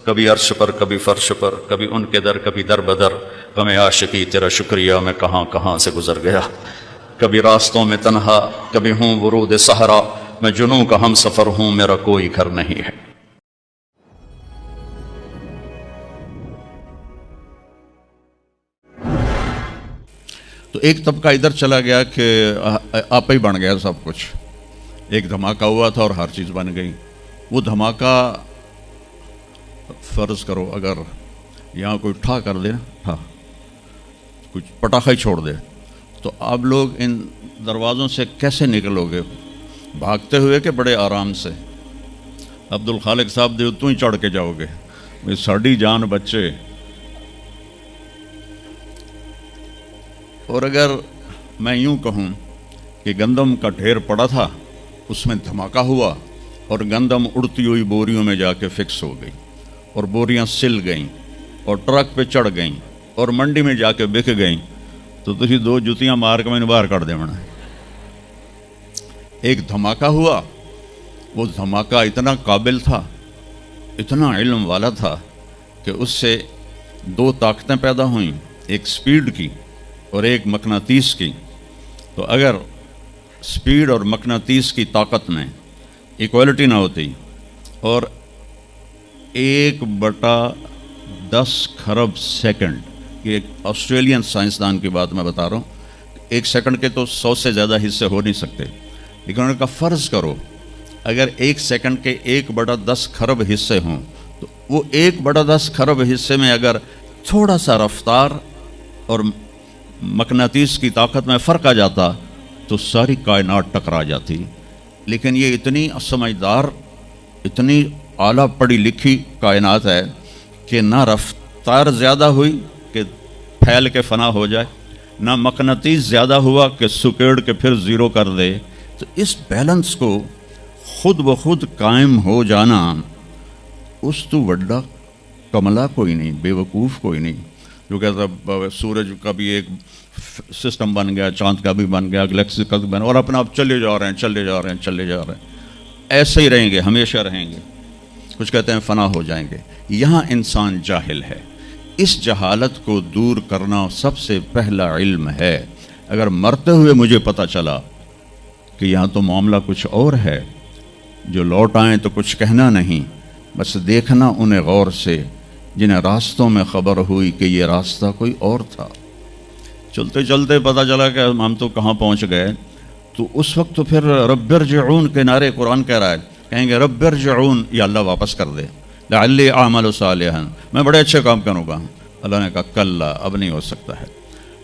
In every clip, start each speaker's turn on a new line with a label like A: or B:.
A: کبھی عرش پر کبھی فرش پر، کبھی ان کے در کبھی در بدر، غم عاشقی تیرا شکریہ میں کہاں کہاں سے گزر گیا، کبھی راستوں میں تنہا کبھی ہوں ورود صحرا، میں جنوں کا ہم سفر ہوں میرا کوئی گھر نہیں ہے۔
B: تو ایک طبقہ ادھر چلا گیا کہ آپ ہی بن گیا سب کچھ، ایک دھماکہ ہوا تھا اور ہر چیز بن گئی۔ وہ دھماکہ فرض کرو اگر یہاں کوئی ٹھا کر دے نا، کچھ پٹاخہ ہی چھوڑ دے، تو آپ لوگ ان دروازوں سے کیسے نکلو گے؟ بھاگتے ہوئے کہ بڑے آرام سے؟ عبد الخالق صاحب دے تو ہی چڑھ کے جاؤ گے، ساڑی جان بچے۔ اور اگر میں یوں کہوں کہ گندم کا ڈھیر پڑا تھا، اس میں دھماکہ ہوا اور گندم اڑتی ہوئی بوریوں میں جا کے فکس ہو گئی، اور بوریاں سل گئیں اور ٹرک پہ چڑھ گئیں اور منڈی میں جا کے بک گئیں، تو تھی دو جوتیاں مار کے میں نے باہر کر دینا۔ ایک دھماکہ ہوا، وہ دھماکہ اتنا قابل تھا، اتنا علم والا تھا کہ اس سے دو طاقتیں پیدا ہوئیں، ایک سپیڈ کی اور ایک مقناطیس کی۔ تو اگر سپیڈ اور مقناطیس کی طاقت میں ایکوالٹی نہ ہوتی اور 1/10 کھرب سیکنڈ، یہ ایک آسٹریلین سائنسدان کی بات میں بتا رہا ہوں، 1 سیکنڈ کے تو 100 سے زیادہ حصے ہو نہیں سکتے، لیکن انہوں نے کہا فرض کرو اگر 1 سیکنڈ کے 1/10 کھرب حصے ہوں، تو وہ 1/10 کھرب حصے میں اگر تھوڑا سا رفتار اور مقناطیس کی طاقت میں فرق آ جاتا تو ساری کائنات ٹکرا جاتی۔ لیکن یہ اتنی سمجھدار، اتنی اعلیٰ پڑھی لکھی کائنات ہے کہ نہ رفتار زیادہ ہوئی کہ پھیل کے فنا ہو جائے، نہ مقناطیس زیادہ ہوا کہ سکیڑ کے پھر زیرو کر دے۔ تو اس بیلنس کو خود بخود قائم ہو جانا، اس تو بڑا کملا کوئی نہیں، بے وقوف کوئی نہیں جو کہتا سورج کا بھی ایک سسٹم بن گیا، چاند کا بھی بن گیا، گلیکسی کا بھی بن گیا، اور اپنا آپ چلے جا رہے ہیں چلے جا رہے ہیں چلے جا رہے ہیں، ایسے ہی رہیں گے، ہمیشہ رہیں گے۔ کچھ کہتے ہیں فنا ہو جائیں گے۔ یہاں انسان جاہل ہے، اس جہالت کو دور کرنا سب سے پہلا علم ہے۔ اگر مرتے ہوئے مجھے پتہ چلا کہ یہاں تو معاملہ کچھ اور ہے، جو لوٹ آئیں تو کچھ کہنا نہیں، بس دیکھنا انہیں غور سے جنہیں راستوں میں خبر ہوئی کہ یہ راستہ کوئی اور تھا۔ چلتے چلتے پتہ چلا کہ ہم تو کہاں پہنچ گئے، تو اس وقت تو پھر رب ارجعون کے نعرے قرآن کہہ رہا ہے، کہیں گے رب ارجعون، یا اللہ واپس کر دے، لعلی اعمل صالحا، میں بڑے اچھے کام کروں گا۔ اللہ نے کہا کلا، اب نہیں ہو سکتا ہے۔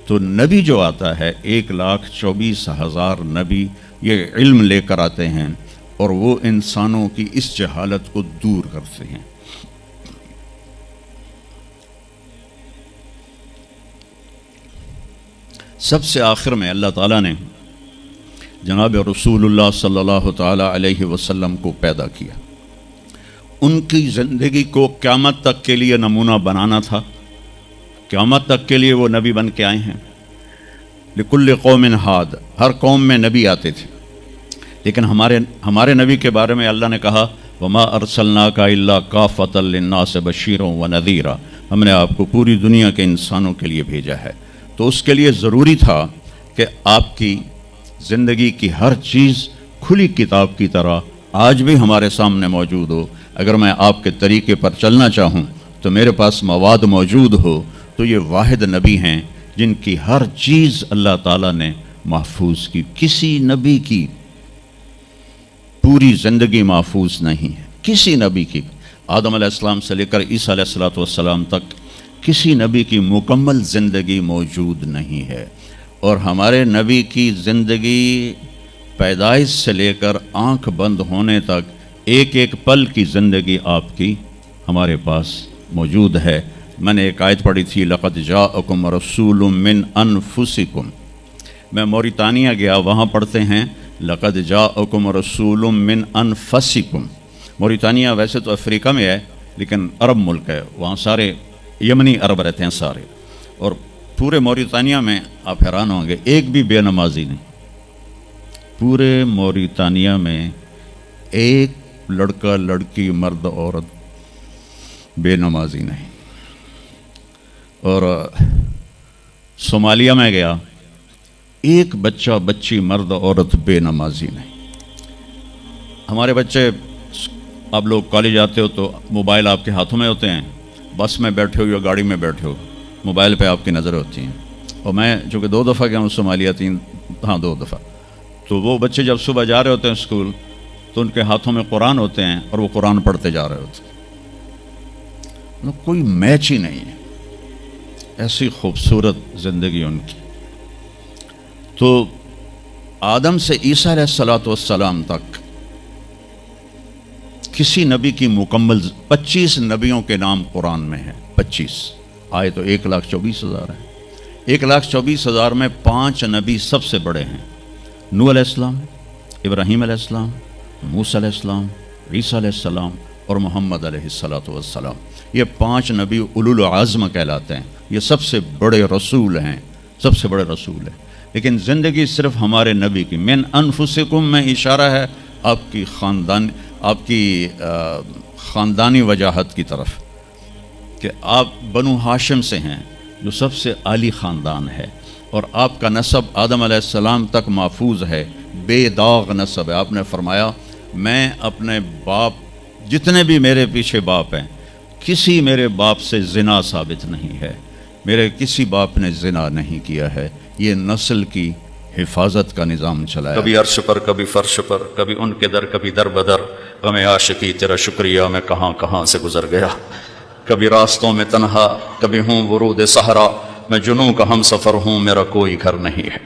B: تو نبی جو آتا ہے، 1,24,000 نبی یہ علم لے کر آتے ہیں، اور وہ انسانوں کی اس جہالت کو دور کرتے ہیں۔ سب سے آخر میں اللہ تعالیٰ نے جناب رسول اللہ صلی اللہ تعالیٰ علیہ وسلم کو پیدا کیا۔ ان کی زندگی کو قیامت تک کے لیے نمونہ بنانا تھا، قیامت تک کے لیے وہ نبی بن کے آئے ہیں۔ لکل قوم ہاد، ہر قوم میں نبی آتے تھے، لیکن ہمارے نبی کے بارے میں اللہ نے کہا وما ارسلناک الا کافۃ للناس بشیرا ونذیرا، ہم نے آپ کو پوری دنیا کے انسانوں کے لیے بھیجا ہے۔ تو اس کے لیے ضروری تھا کہ آپ کی زندگی کی ہر چیز کھلی کتاب کی طرح آج بھی ہمارے سامنے موجود ہو۔ اگر میں آپ کے طریقے پر چلنا چاہوں تو میرے پاس مواد موجود ہو، تو یہ واحد نبی ہیں جن کی ہر چیز اللہ تعالیٰ نے محفوظ کی۔ کسی نبی کی پوری زندگی محفوظ نہیں ہے، کسی نبی کی، آدم علیہ السلام سے لے کر عیسیٰ علیہ السلام تک کسی نبی کی مکمل زندگی موجود نہیں ہے۔ اور ہمارے نبی کی زندگی پیدائش سے لے کر آنکھ بند ہونے تک ایک ایک پل کی زندگی آپ کی ہمارے پاس موجود ہے۔ میں نے ایک آیت پڑھی تھی لقد جاءکم رسول من انفسکم، میں موریتانیہ گیا، وہاں پڑھتے ہیں لقد جاءکم رسول من انفسکم۔ موریتانیہ ویسے تو افریقہ میں ہے لیکن عرب ملک ہے، وہاں سارے یمنی عرب رہتے ہیں سارے، اور پورے موریتانیہ میں آپ حیران ہوں گے ایک بھی بے نمازی نہیں۔ پورے موریتانیہ میں ایک لڑکا لڑکی مرد عورت بے نمازی نہیں. اور صومالیہ میں گیا، ایک بچہ بچی مرد عورت بے نمازی نہیں. ہمارے بچے، آپ لوگ کالج آتے ہو تو موبائل آپ کے ہاتھوں میں ہوتے ہیں، بس میں بیٹھے ہو یا گاڑی میں بیٹھے ہو، موبائل پہ آپ کی نظر ہوتی ہیں. اور میں چونکہ 2 دفعہ گیا ہوں صومالیہ، 2 دفعہ، تو وہ بچے جب صبح جا رہے ہوتے ہیں اسکول تو ان کے ہاتھوں میں قرآن ہوتے ہیں اور وہ قرآن پڑھتے جا رہے ہوتے ہیں. کوئی میچ ہی نہیں ہے، ایسی خوبصورت زندگی ان کی. تو آدم سے عیسیٰ علیہ السلام تک کسی نبی کی مکمل 25 نبیوں کے نام قرآن میں ہیں. 25 آئے تو 1,24,000 ہیں. 1,24,000 میں 5 نبی سب سے بڑے ہیں: نوح علیہ السلام، ابراہیم علیہ السلام، موسیٰ علیہ السلام، عیسیٰ علیہ السلام اور محمد علیہ السلام. یہ 5 نبی اولو العزم کہلاتے ہیں. یہ سب سے بڑے رسول ہیں، سب سے بڑے رسول ہیں. لیکن زندگی صرف ہمارے نبی کی. من انفسکم میں اشارہ ہے آپ کی خاندانی وجاہت کی طرف، کہ آپ بنو ہاشم سے ہیں جو سب سے عالی خاندان ہے، اور آپ کا نسب آدم علیہ السلام تک محفوظ ہے، بے داغ نسب ہے. آپ نے فرمایا میں اپنے باپ، جتنے بھی میرے پیچھے باپ ہیں، کسی میرے باپ سے زنا ثابت نہیں ہے، میرے کسی باپ نے زنا نہیں کیا ہے. یہ نسل کی حفاظت کا نظام چلایا.
A: کبھی عرش پر، کبھی فرش پر، کبھی ان کے در، کبھی در بدر، غم عاشقی تیرا شکریہ میں کہاں کہاں سے گزر گیا. کبھی راستوں میں تنہا، کبھی ہوں ورود صحرا، میں جنوں کا ہم سفر ہوں، میرا کوئی گھر نہیں ہے.